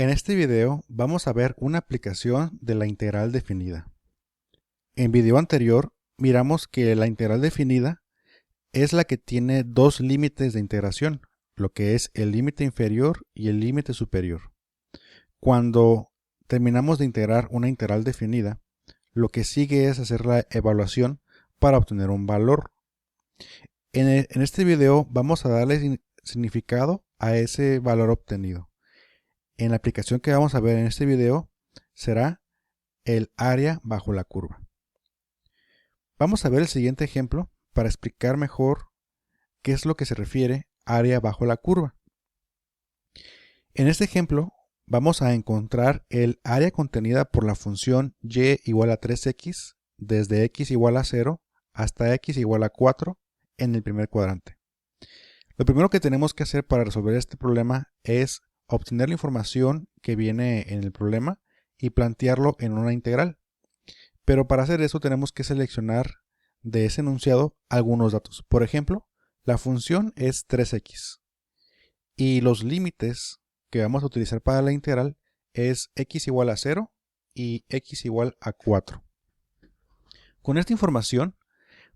En este video vamos a ver una aplicación de la integral definida. En video anterior miramos que la integral definida es la que tiene dos límites de integración, lo que es el límite inferior y el límite superior. Cuando terminamos de integrar una integral definida, lo que sigue es hacer la evaluación para obtener un valor. En este video vamos a darle significado a ese valor obtenido. En la aplicación que vamos a ver en este video será el área bajo la curva. Vamos a ver el siguiente ejemplo para explicar mejor qué es lo que se refiere área bajo la curva. En este ejemplo vamos a encontrar el área contenida por la función y igual a 3x desde x igual a 0 hasta x igual a 4 en el primer cuadrante. Lo primero que tenemos que hacer para resolver este problema es obtener la información que viene en el problema y plantearlo en una integral. Pero para hacer eso tenemos que seleccionar de ese enunciado algunos datos. Por ejemplo, la función es 3x y los límites que vamos a utilizar para la integral es x igual a 0 y x igual a 4. Con esta información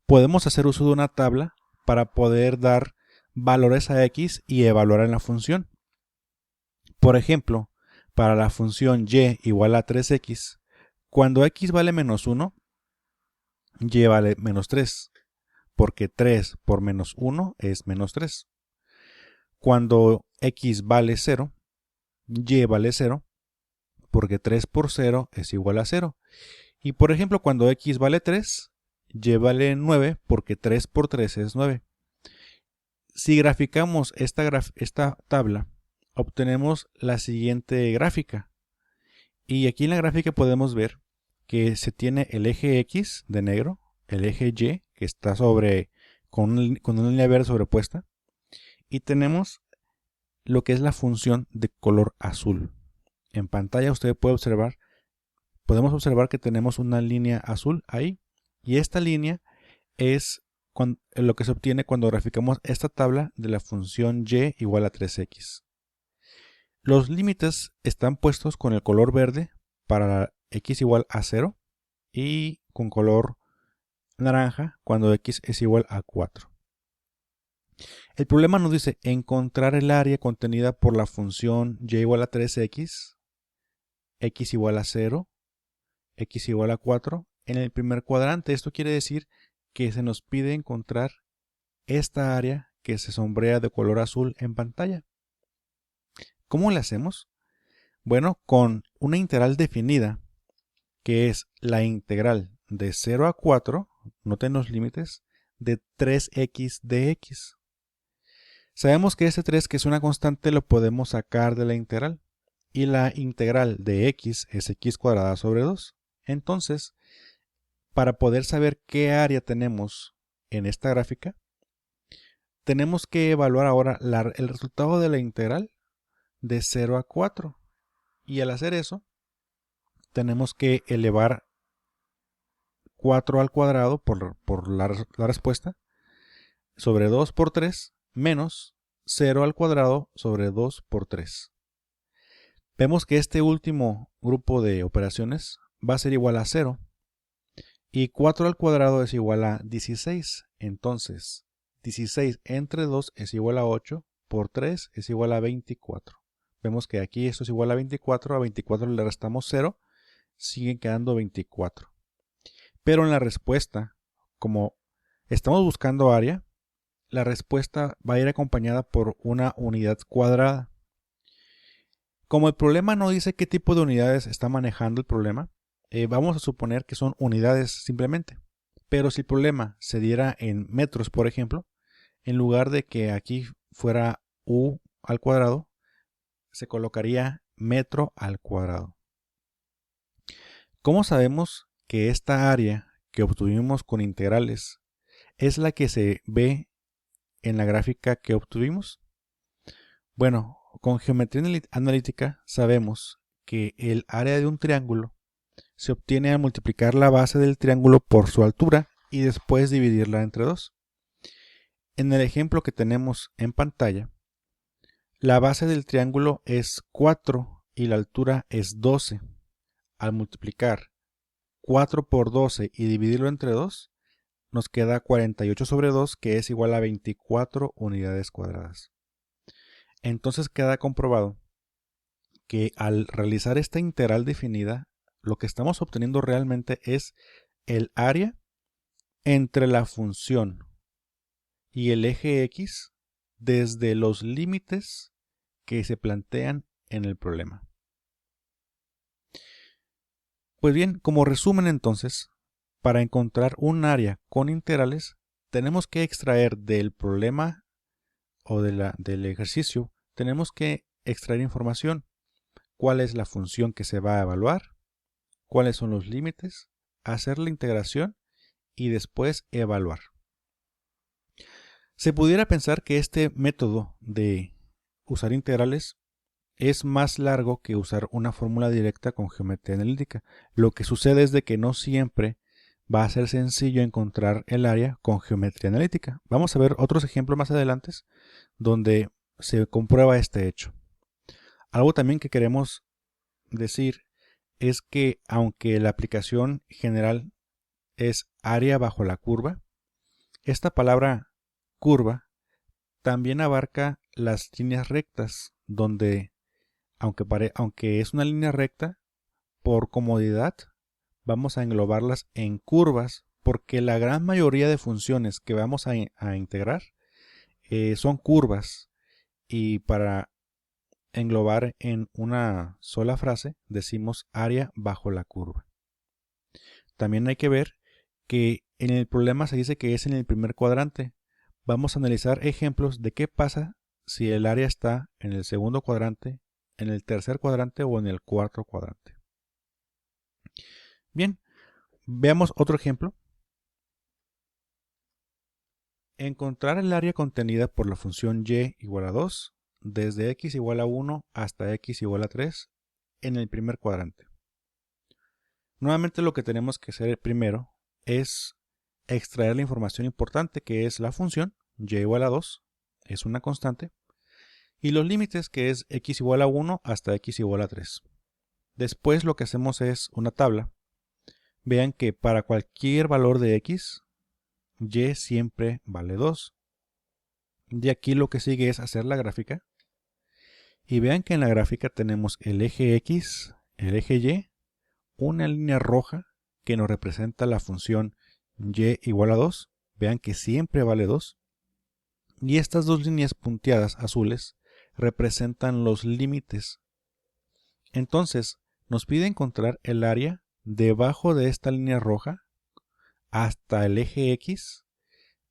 podemos hacer uso de una tabla para poder dar valores a x y evaluar en la función. Por ejemplo, para la función y igual a 3x, cuando x vale menos 1, y vale menos 3, porque 3 por menos 1 es menos 3. Cuando x vale 0, y vale 0, porque 3 por 0 es igual a 0. Y por ejemplo, cuando x vale 3, y vale 9, porque 3 por 3 es 9. Si graficamos esta tabla, obtenemos la siguiente gráfica. Y aquí en la gráfica podemos ver que se tiene el eje X de negro, el eje Y que está con una línea verde sobrepuesta, y tenemos lo que es la función de color azul. En pantalla podemos observar que tenemos una línea azul ahí, y esta línea es lo que se obtiene cuando graficamos esta tabla de la función y igual a 3x. Los límites están puestos con el color verde para x igual a 0 y con color naranja cuando x es igual a 4. El problema nos dice encontrar el área contenida por la función y igual a 3x, x igual a 0, x igual a 4 en el primer cuadrante. Esto quiere decir que se nos pide encontrar esta área que se sombrea de color azul en pantalla. ¿Cómo le hacemos? Bueno, con una integral definida, que es la integral de 0 a 4, noten los límites, de 3x de x. Sabemos que este 3, que es una constante, lo podemos sacar de la integral. Y la integral de x es x cuadrada sobre 2. Entonces, para poder saber qué área tenemos en esta gráfica, tenemos que evaluar ahora el resultado de la integral de 0 a 4. Y al hacer eso, tenemos que elevar 4 al cuadrado por la respuesta sobre 2 por 3 menos 0 al cuadrado sobre 2 por 3. Vemos que este último grupo de operaciones va a ser igual a 0 y 4 al cuadrado es igual a 16. Entonces, 16 entre 2 es igual a 8 por 3 es igual a 24. Vemos que aquí esto es igual a 24, a 24 le restamos 0, siguen quedando 24. Pero en la respuesta, como estamos buscando área, la respuesta va a ir acompañada por una unidad cuadrada. Como el problema no dice qué tipo de unidades está manejando el problema, vamos a suponer que son unidades simplemente. Pero si el problema se diera en metros, por ejemplo, en lugar de que aquí fuera u al cuadrado, se colocaría metro al cuadrado. ¿Cómo sabemos que esta área que obtuvimos con integrales es la que se ve en la gráfica que obtuvimos? Bueno, con geometría analítica sabemos que el área de un triángulo se obtiene al multiplicar la base del triángulo por su altura y después dividirla entre 2. En el ejemplo que tenemos en pantalla, la base del triángulo es 4 y la altura es 12. Al multiplicar 4 por 12 y dividirlo entre 2, nos queda 48 sobre 2, que es igual a 24 unidades cuadradas. Entonces queda comprobado que al realizar esta integral definida, lo que estamos obteniendo realmente es el área entre la función y el eje X desde los límites que se plantean en el problema. Pues bien, como resumen entonces, para encontrar un área con integrales, tenemos que extraer del problema o del ejercicio, tenemos que extraer información. ¿Cuál es la función que se va a evaluar? ¿Cuáles son los límites? Hacer la integración y después evaluar. Se pudiera pensar que este método de usar integrales es más largo que usar una fórmula directa con geometría analítica. Lo que sucede es de que no siempre va a ser sencillo encontrar el área con geometría analítica. Vamos a ver otros ejemplos más adelante donde se comprueba este hecho. Algo también que queremos decir es que aunque la aplicación general es área bajo la curva, esta palabra curva también abarca las líneas rectas, donde aunque es una línea recta, por comodidad vamos a englobarlas en curvas, porque la gran mayoría de funciones que vamos a integrar son curvas, y para englobar en una sola frase decimos área bajo la curva. También hay que ver que en el problema se dice que es en el primer cuadrante. Vamos a analizar ejemplos de qué pasa si el área está en el segundo cuadrante, en el tercer cuadrante o en el cuarto cuadrante. Bien, veamos otro ejemplo. Encontrar el área contenida por la función y igual a 2 desde x igual a 1 hasta x igual a 3 en el primer cuadrante. Nuevamente lo que tenemos que hacer primero es extraer la información importante, que es la función y igual a 2, es una constante, y los límites, que es x igual a 1 hasta x igual a 3. Después lo que hacemos es una tabla. Vean que para cualquier valor de x, y siempre vale 2. De aquí lo que sigue es hacer la gráfica. Y vean que en la gráfica tenemos el eje x, el eje y, una línea roja que nos representa la función y igual a 2. Vean que siempre vale 2. Y estas dos líneas punteadas azules representan los límites. Entonces, nos pide encontrar el área debajo de esta línea roja hasta el eje x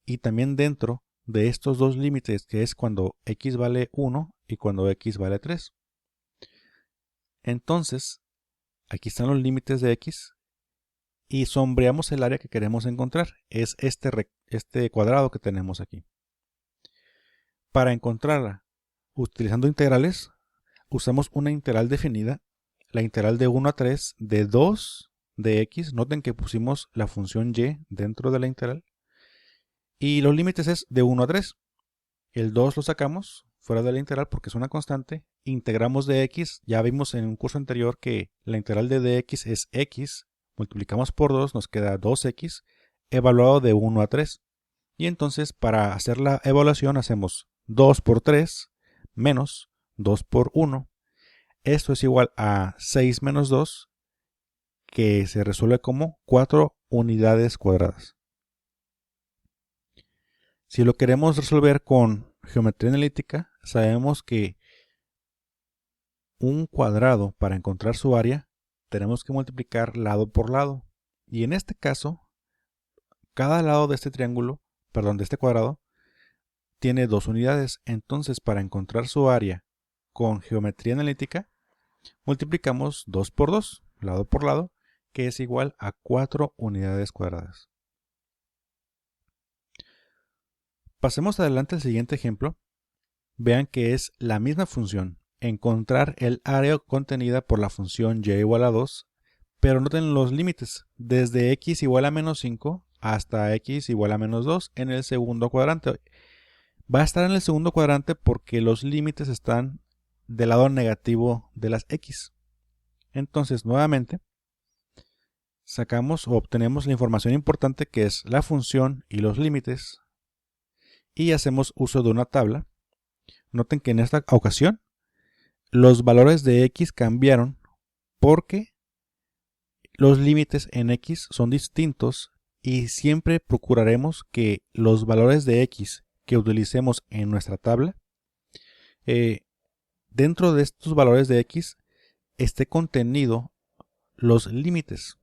y también dentro de estos dos límites, que es cuando x vale 1 y cuando x vale 3. Entonces, aquí están los límites de x y sombreamos el área que queremos encontrar. Es este cuadrado que tenemos aquí. Para encontrarla utilizando integrales, usamos una integral definida, la integral de 1 a 3 de 2 de x. Noten que pusimos la función y dentro de la integral. Y los límites es de 1 a 3. El 2 lo sacamos fuera de la integral porque es una constante. Integramos de x. Ya vimos en un curso anterior que la integral de dx es x. Multiplicamos por 2, nos queda 2x evaluado de 1 a 3. Y entonces para hacer la evaluación hacemos 2 por 3 menos 2 por 1. Esto es igual a 6 menos 2, que se resuelve como 4 unidades cuadradas. Si lo queremos resolver con geometría analítica, sabemos que un cuadrado, para encontrar su área, tenemos que multiplicar lado por lado. Y en este caso, cada lado de este triángulo, de este cuadrado, tiene 2 unidades. Entonces, para encontrar su área con geometría analítica, multiplicamos 2 por 2, lado por lado, que es igual a 4 unidades cuadradas. Pasemos adelante al siguiente ejemplo. Vean que es la misma función, encontrar el área contenida por la función y igual a 2, pero noten los límites, desde x igual a menos 5 hasta x igual a menos 2 en el segundo cuadrante. Va a estar en el segundo cuadrante porque los límites están del lado negativo de las x. Entonces, nuevamente, sacamos o obtenemos la información importante que es la función y los límites y hacemos uso de una tabla. Noten que en esta ocasión los valores de x cambiaron porque los límites en x son distintos y siempre procuraremos que los valores de x que utilicemos en nuestra tabla, dentro de estos valores de x esté contenido los límites.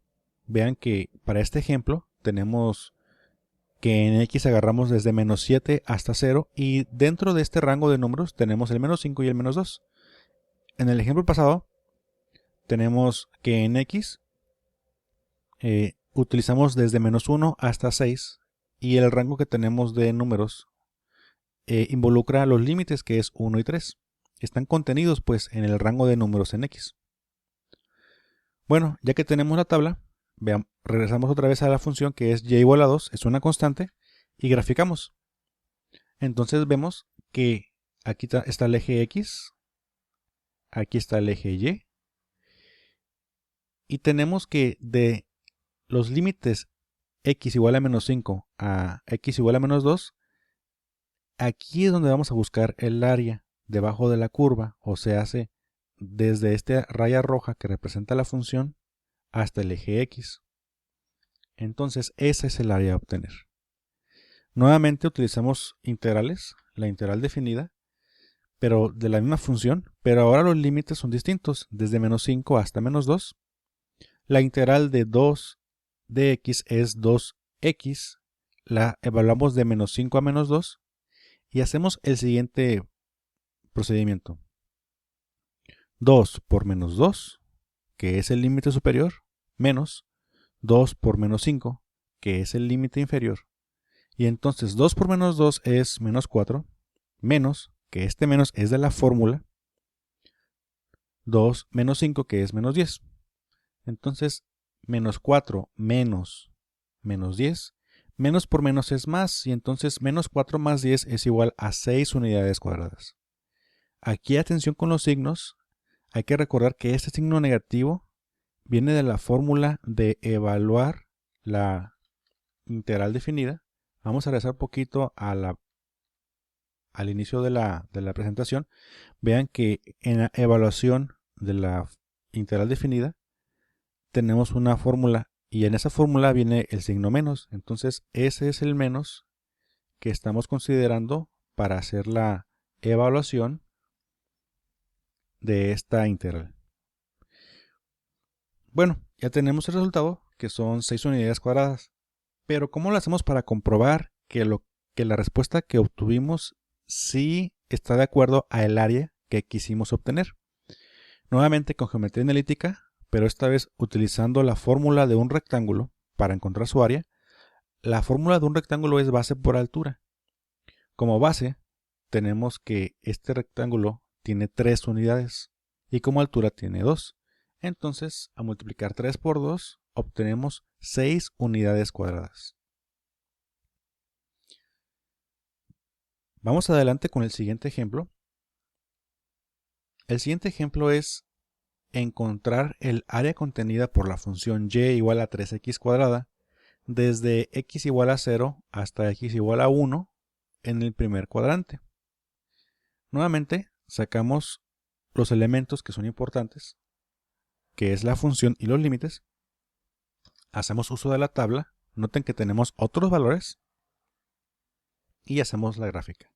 Vean que para este ejemplo tenemos que en x agarramos desde menos 7 hasta 0 y dentro de este rango de números tenemos el menos 5 y el menos 2. En el ejemplo pasado tenemos que en x utilizamos desde menos 1 hasta 6 y el rango que tenemos de números involucra los límites que es 1 y 3. Están contenidos pues en el rango de números en x. Bueno, ya que tenemos la tabla, vean, regresamos otra vez a la función que es y igual a 2, es una constante, y graficamos. Entonces vemos que aquí está el eje x, aquí está el eje y, y tenemos que de los límites x igual a menos 5 a x igual a menos 2, aquí es donde vamos a buscar el área debajo de la curva, o se hace desde esta raya roja que representa la función hasta el eje x. Entonces ese es el área a obtener. Nuevamente utilizamos integrales, la integral definida, pero de la misma función, pero ahora los límites son distintos, desde menos 5 hasta menos 2. La integral de 2 de x es 2x, la evaluamos de menos 5 a menos 2 y hacemos el siguiente procedimiento. 2 por menos 2, que es el límite superior, menos 2 por menos 5, que es el límite inferior. Y entonces 2 por menos 2 es menos 4, menos, que este menos es de la fórmula, 2 menos 5, que es menos 10. Entonces, menos 4 menos 10, menos por menos es más, y entonces menos 4 más 10 es igual a 6 unidades cuadradas. Aquí atención con los signos, hay que recordar que este signo negativo viene de la fórmula de evaluar la integral definida. Vamos a regresar un poquito al inicio de la presentación. Vean que en la evaluación de la integral definida tenemos una fórmula y en esa fórmula viene el signo menos. Entonces ese es el menos que estamos considerando para hacer la evaluación de esta integral. Bueno, ya tenemos el resultado, que son 6 unidades cuadradas. Pero ¿cómo lo hacemos para comprobar que la respuesta que obtuvimos sí está de acuerdo al área que quisimos obtener? Nuevamente con geometría analítica, pero esta vez utilizando la fórmula de un rectángulo para encontrar su área. La fórmula de un rectángulo es base por altura. Como base, tenemos que este rectángulo tiene 3 unidades y como altura tiene 2. Entonces, a multiplicar 3 por 2, obtenemos 6 unidades cuadradas. Vamos adelante con el siguiente ejemplo. El siguiente ejemplo es encontrar el área contenida por la función y igual a 3x cuadrada desde x igual a 0 hasta x igual a 1 en el primer cuadrante. Nuevamente, sacamos los elementos que son importantes, que es la función y los límites. Hacemos uso de la tabla. Noten que tenemos otros valores y hacemos la gráfica.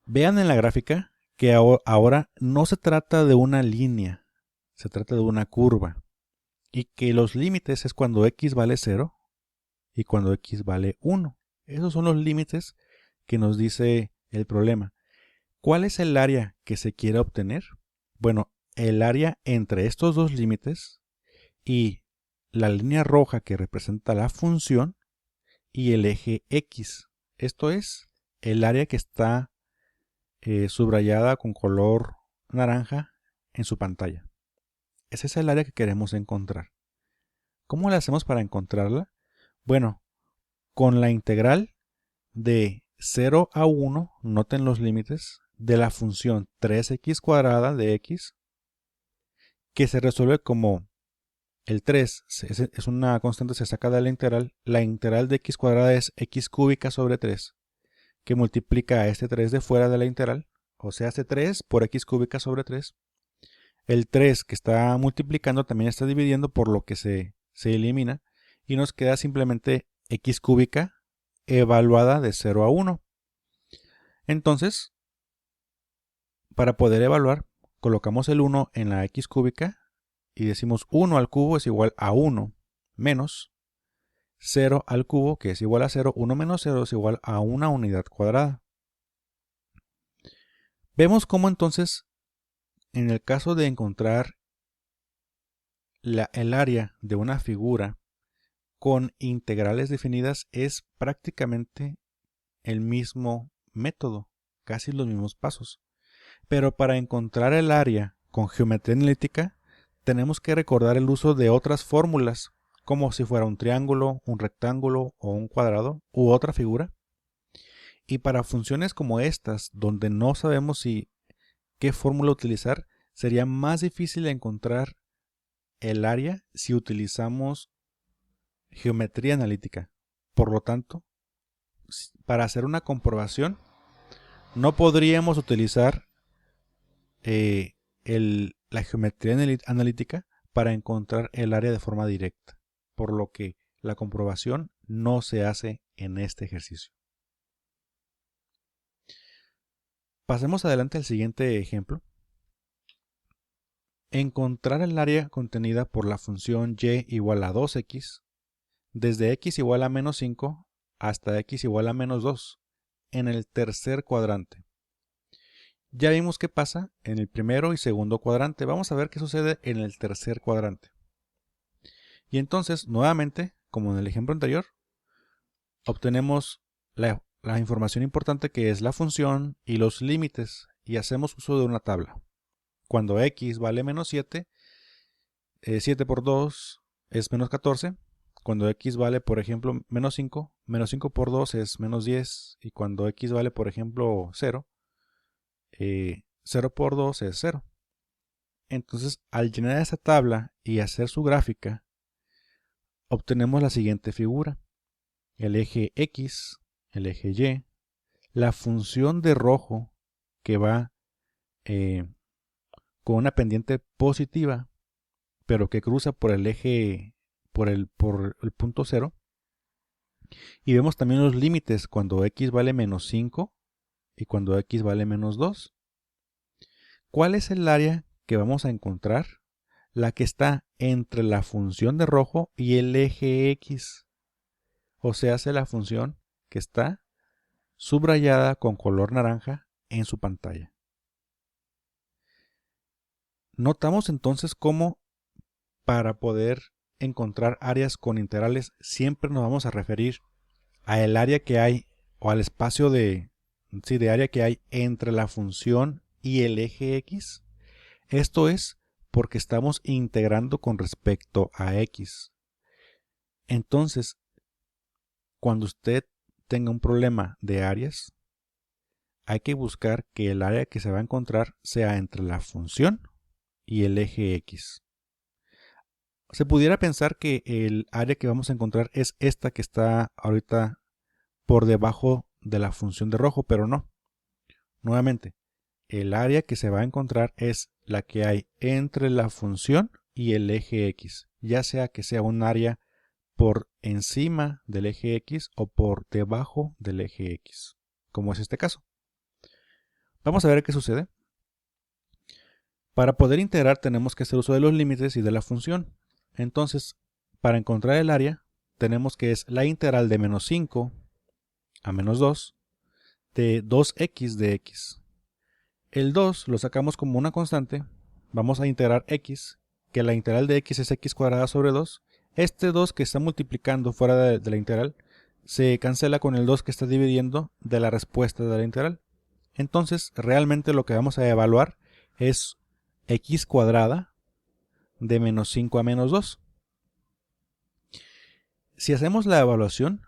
Vean en la gráfica que ahora no se trata de una línea, se trata de una curva y que los límites es cuando x vale 0 y cuando x vale 1. Esos son los límites que nos dice el problema. ¿Cuál es el área que se quiere obtener? Bueno, el área entre estos dos límites y la línea roja que representa la función y el eje x. Esto es el área que está subrayada con color naranja en su pantalla. Ese es el área que queremos encontrar. ¿Cómo le hacemos para encontrarla? Bueno, con la integral de 0 a 1, noten los límites, de la función 3x cuadrada de x, que se resuelve como el 3 es una constante, se saca de la integral de x cuadrada es x cúbica sobre 3, que multiplica a este 3 de fuera de la integral, o sea, hace 3 por x cúbica sobre 3. El 3 que está multiplicando también está dividiendo, por lo que se elimina, y nos queda simplemente x cúbica evaluada de 0 a 1. Entonces, para poder evaluar, colocamos el 1 en la x cúbica y decimos 1 al cubo es igual a 1 menos 0 al cubo, que es igual a 0. 1 menos 0 es igual a una unidad cuadrada. Vemos cómo entonces, en el caso de encontrar el área de una figura con integrales definidas, es prácticamente el mismo método, casi los mismos pasos. Pero para encontrar el área con geometría analítica, tenemos que recordar el uso de otras fórmulas, como si fuera un triángulo, un rectángulo o un cuadrado u otra figura. Y para funciones como estas, donde no sabemos qué fórmula utilizar, sería más difícil encontrar el área si utilizamos geometría analítica. Por lo tanto, para hacer una comprobación, no podríamos utilizar la geometría analítica para encontrar el área de forma directa, por lo que la comprobación no se hace en este ejercicio. Pasemos adelante al siguiente ejemplo. Encontrar el área contenida por la función y igual a 2x desde x igual a menos 5 hasta x igual a menos 2 en el tercer cuadrante. Ya vimos qué pasa en el primero y segundo cuadrante. Vamos a ver qué sucede en el tercer cuadrante. Y entonces, nuevamente, como en el ejemplo anterior, obtenemos la información importante, que es la función y los límites, y hacemos uso de una tabla. Cuando x vale menos 7, 7 por 2 es menos 14. Cuando x vale, por ejemplo, menos 5 por 2 es menos 10. Y cuando x vale, por ejemplo, 0, 0 por 2 es 0. Entonces, al llenar esta tabla y hacer su gráfica, obtenemos la siguiente figura. El eje X, el eje Y, la función de rojo que va con una pendiente positiva, pero que cruza por el eje, por el punto 0. Y vemos también los límites cuando x vale menos 5 y cuando x vale menos 2. ¿Cuál es el área que vamos a encontrar? La que está entre la función de rojo y el eje X. O sea, hace la función que está subrayada con color naranja en su pantalla. Notamos entonces cómo para poder encontrar áreas con integrales siempre nos vamos a referir a el área que hay, o al espacio de área que hay entre la función y el eje X. Esto es porque estamos integrando con respecto a X. Entonces, cuando usted tenga un problema de áreas, hay que buscar que el área que se va a encontrar sea entre la función y el eje X. Se pudiera pensar que el área que vamos a encontrar es esta que está ahorita por debajo de la función de rojo, pero no. Nuevamente, el área que se va a encontrar es la que hay entre la función y el eje X, ya sea que sea un área por encima del eje X o por debajo del eje X, como es este caso. Vamos a ver qué sucede. Para poder integrar tenemos que hacer uso de los límites y de la función. Entonces, para encontrar el área, tenemos que es la integral de menos 5 a menos 2 de 2x de x. El 2 lo sacamos como una constante. Vamos a integrar x, que la integral de x es x cuadrada sobre 2. Este 2 que está multiplicando fuera de la integral se cancela con el 2 que está dividiendo de la respuesta de la integral. Entonces, realmente lo que vamos a evaluar es x cuadrada de menos 5 a menos 2. Si hacemos la evaluación,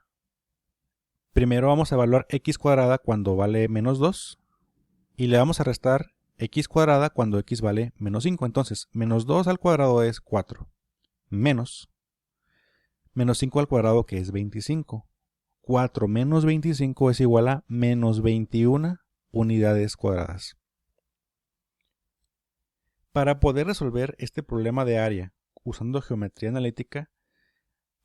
primero vamos a evaluar x cuadrada cuando vale menos 2 y le vamos a restar x cuadrada cuando x vale menos 5. Entonces, menos 2 al cuadrado es 4, menos 5 al cuadrado, que es 25. 4 menos 25 es igual a menos 21 unidades cuadradas. Para poder resolver este problema de área usando geometría analítica,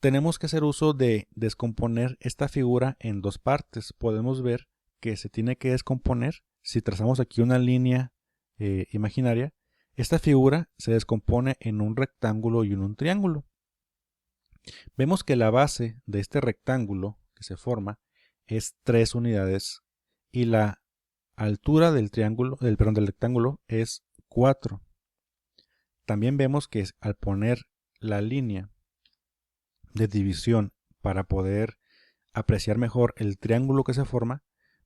tenemos que hacer uso de descomponer esta figura en dos partes. Podemos ver que se tiene que descomponer. Si trazamos aquí una línea imaginaria, esta figura se descompone en un rectángulo y en un triángulo. Vemos que la base de este rectángulo que se forma es 3 unidades y la altura del rectángulo es 4. También vemos que al poner la línea de división para poder apreciar mejor el triángulo que se forma,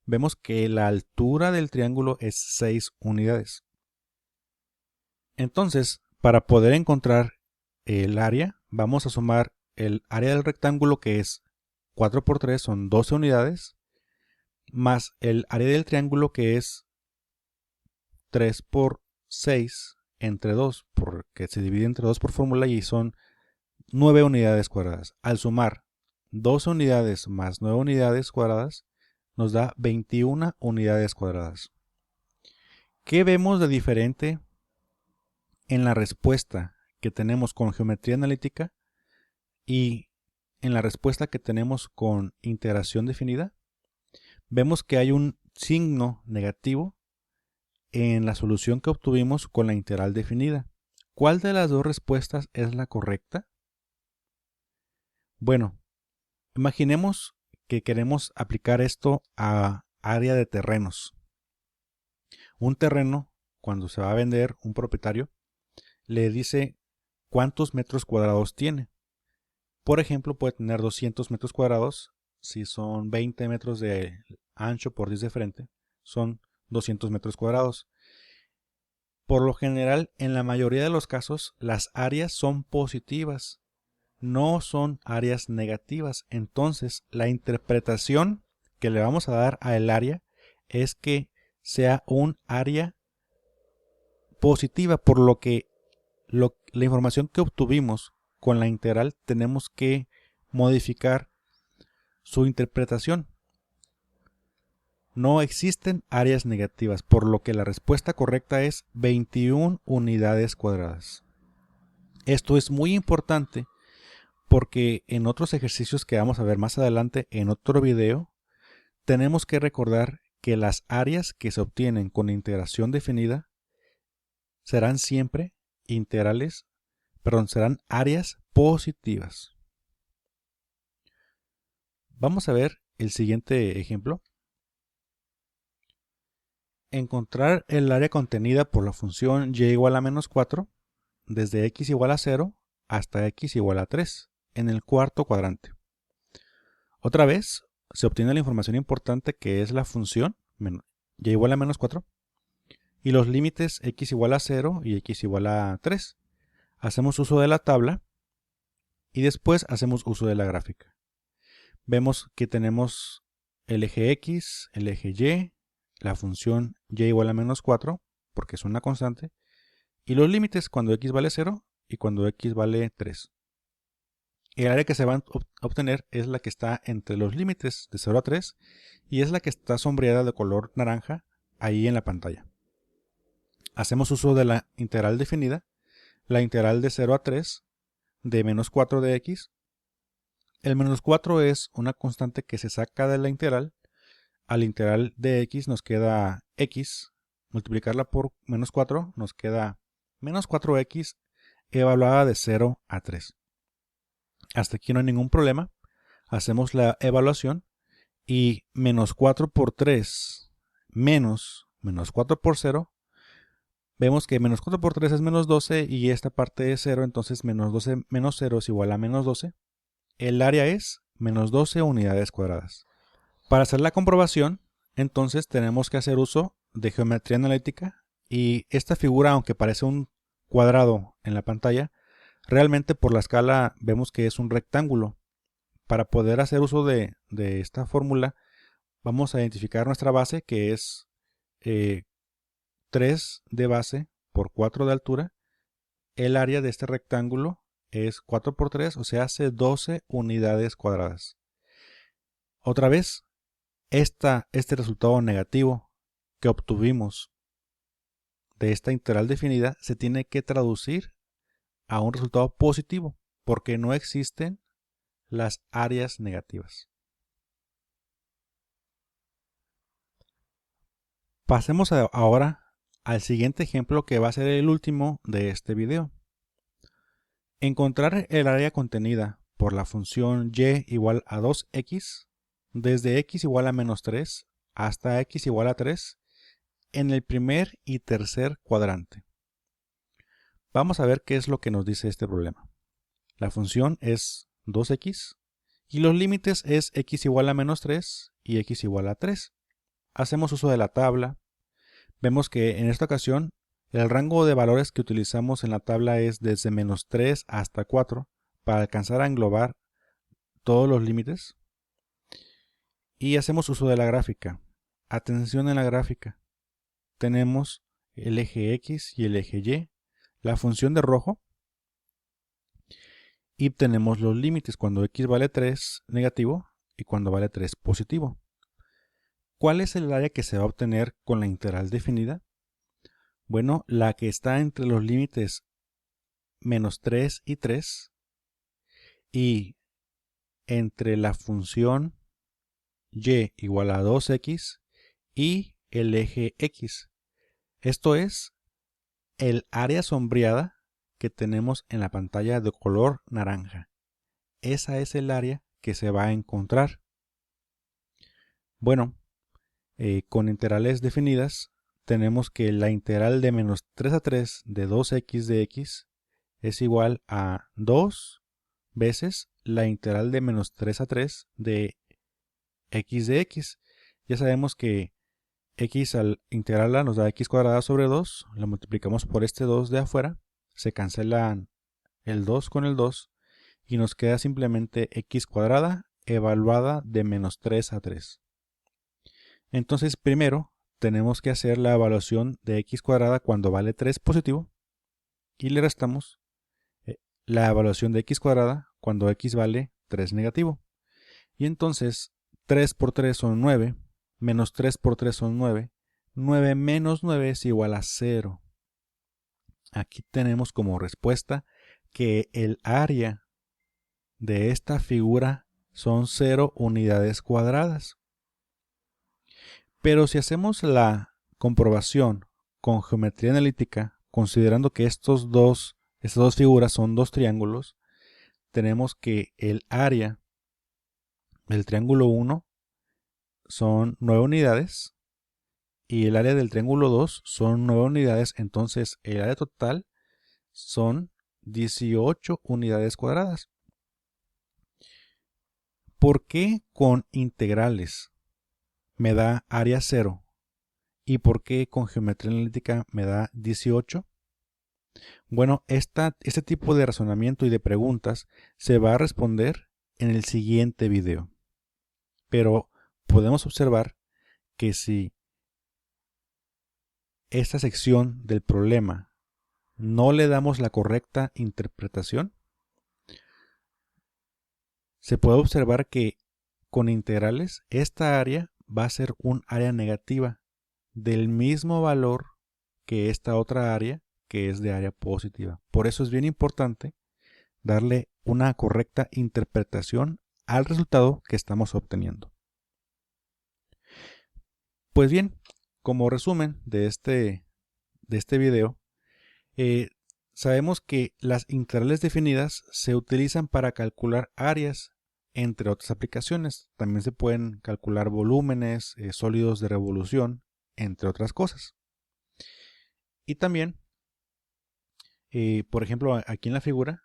vemos que la altura del triángulo es 6 unidades. Entonces, para poder encontrar el área, vamos a sumar el área del rectángulo, que es 4 por 3, son 12 unidades, más el área del triángulo, que es 3 por 6 entre 2, porque se divide entre 2 por fórmula y son 9 unidades cuadradas. Al sumar 12 unidades más 9 unidades cuadradas, nos da 21 unidades cuadradas. ¿Qué vemos de diferente en la respuesta que tenemos con geometría analítica y en la respuesta que tenemos con integración definida? Vemos que hay un signo negativo en la solución que obtuvimos con la integral definida. ¿Cuál de las dos respuestas es la correcta? Bueno, imaginemos que queremos aplicar esto a área de terrenos. Un terreno, cuando se va a vender, un propietario le dice cuántos metros cuadrados tiene. Por ejemplo, puede tener 200 metros cuadrados. Si son 20 metros de ancho por 10 de frente, son 200 metros cuadrados. Por lo general, en la mayoría de los casos, las áreas son positivas, no son áreas negativas. Entonces, la interpretación que le vamos a dar al área es que sea un área positiva, por lo que la información que obtuvimos con la integral tenemos que modificar su interpretación. No existen áreas negativas, por lo que la respuesta correcta es 21 unidades cuadradas. Esto es muy importante porque en otros ejercicios que vamos a ver más adelante en otro video, tenemos que recordar que las áreas que se obtienen con integración definida serán siempre serán áreas positivas. Vamos a ver el siguiente ejemplo. Encontrar el área contenida por la función y igual a menos 4 desde x igual a 0 hasta x igual a 3 en el cuarto cuadrante. Otra vez se obtiene la información importante, que es la función y igual a menos 4 y los límites x igual a 0 y x igual a 3. Hacemos uso de la tabla y después hacemos uso de la gráfica. Vemos que tenemos el eje x, el eje y, la función y igual a menos 4, porque es una constante, y los límites cuando x vale 0 y cuando x vale 3. El área que se va a obtener es la que está entre los límites de 0 a 3 y es la que está sombreada de color naranja ahí en la pantalla. Hacemos uso de la integral definida, la integral de 0 a 3 de menos 4 de x. El menos 4 es una constante que se saca de la integral. Al integral de x nos queda x, multiplicarla por menos 4 nos queda menos 4x evaluada de 0 a 3. Hasta aquí no hay ningún problema. Hacemos la evaluación y menos 4 por 3 menos 4 por 0. Vemos que menos 4 por 3 es menos 12 y esta parte es 0, entonces menos 12 menos 0 es igual a menos 12. El área es menos 12 unidades cuadradas. Para hacer la comprobación, entonces tenemos que hacer uso de geometría analítica y esta figura, aunque parece un cuadrado en la pantalla, realmente por la escala vemos que es un rectángulo. Para poder hacer uso de esta fórmula, vamos a identificar nuestra base, que es 3 de base por 4 de altura, el área de este rectángulo es 4 por 3, o sea, hace 12 unidades cuadradas. Otra vez, este resultado negativo que obtuvimos de esta integral definida se tiene que traducir a un resultado positivo, porque no existen las áreas negativas. Pasemos ahora al siguiente ejemplo, que va a ser el último de este video. Encontrar el área contenida por la función y igual a 2x desde x igual a menos 3 hasta x igual a 3 en el primer y tercer cuadrante. Vamos a ver qué es lo que nos dice este problema. La función es 2x y los límites es x igual a menos 3 y x igual a 3. Hacemos uso de la tabla. Vemos que en esta ocasión el rango de valores que utilizamos en la tabla es desde menos 3 hasta 4 para alcanzar a englobar todos los límites. Y hacemos uso de la gráfica. Atención en la gráfica. Tenemos el eje X y el eje Y, la función de rojo, y tenemos los límites cuando X vale 3 negativo y cuando vale 3 positivo. ¿Cuál es el área que se va a obtener con la integral definida? Bueno, la que está entre los límites menos 3 y 3 y entre la función y igual a 2x y el eje X. Esto es el área sombreada que tenemos en la pantalla de color naranja. Esa es el área que se va a encontrar. Bueno, con integrales definidas tenemos que la integral de menos 3 a 3 de 2x de x es igual a 2 veces la integral de menos 3 a 3 de x de x. Ya sabemos que x al integrarla nos da x cuadrada sobre 2, la multiplicamos por este 2 de afuera, se cancelan el 2 con el 2 y nos queda simplemente x cuadrada evaluada de menos 3 a 3. Entonces primero tenemos que hacer la evaluación de x cuadrada cuando vale 3 positivo y le restamos la evaluación de x cuadrada cuando x vale 3 negativo. Y entonces 3 por 3 son 9, menos 3 por 3 son 9, 9 menos 9 es igual a 0. Aquí tenemos como respuesta que el área de esta figura son 0 unidades cuadradas. Pero si hacemos la comprobación con geometría analítica, considerando que estas dos figuras son dos triángulos, tenemos que el área del triángulo 1 son 9 unidades y el área del triángulo 2 son 9 unidades, entonces el área total son 18 unidades cuadradas. ¿Por qué con integrales me da área 0 y por qué con geometría analítica me da 18? Bueno, este tipo de razonamiento y de preguntas se va a responder en el siguiente video. Pero podemos observar que si esta sección del problema no le damos la correcta interpretación, se puede observar que con integrales esta área va a ser un área negativa del mismo valor que esta otra área que es de área positiva. Por eso es bien importante darle una correcta interpretación al resultado que estamos obteniendo. Pues bien, como resumen de este video, sabemos que las integrales definidas se utilizan para calcular áreas, entre otras aplicaciones. También se pueden calcular volúmenes, sólidos de revolución, entre otras cosas. Y también, por ejemplo, aquí en la figura,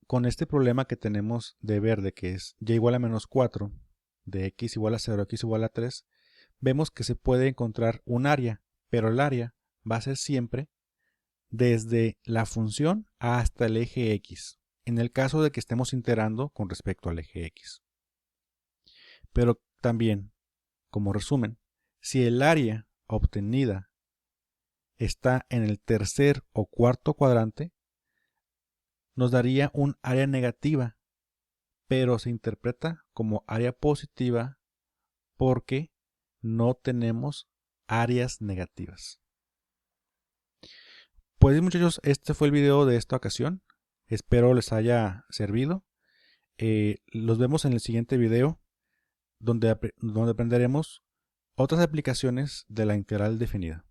con este problema que tenemos de verde, que es y igual a menos 4, de x igual a 0, x igual a 3, vemos que se puede encontrar un área, pero el área va a ser siempre desde la función hasta el eje x, en el caso de que estemos integrando con respecto al eje x. Pero también, como resumen, si el área obtenida está en el tercer o cuarto cuadrante, nos daría un área negativa, pero se interpreta como área positiva porque no tenemos áreas negativas. Pues bien, muchachos, este fue el video de esta ocasión. Espero les haya servido. Los vemos en el siguiente video donde aprenderemos otras aplicaciones de la integral definida.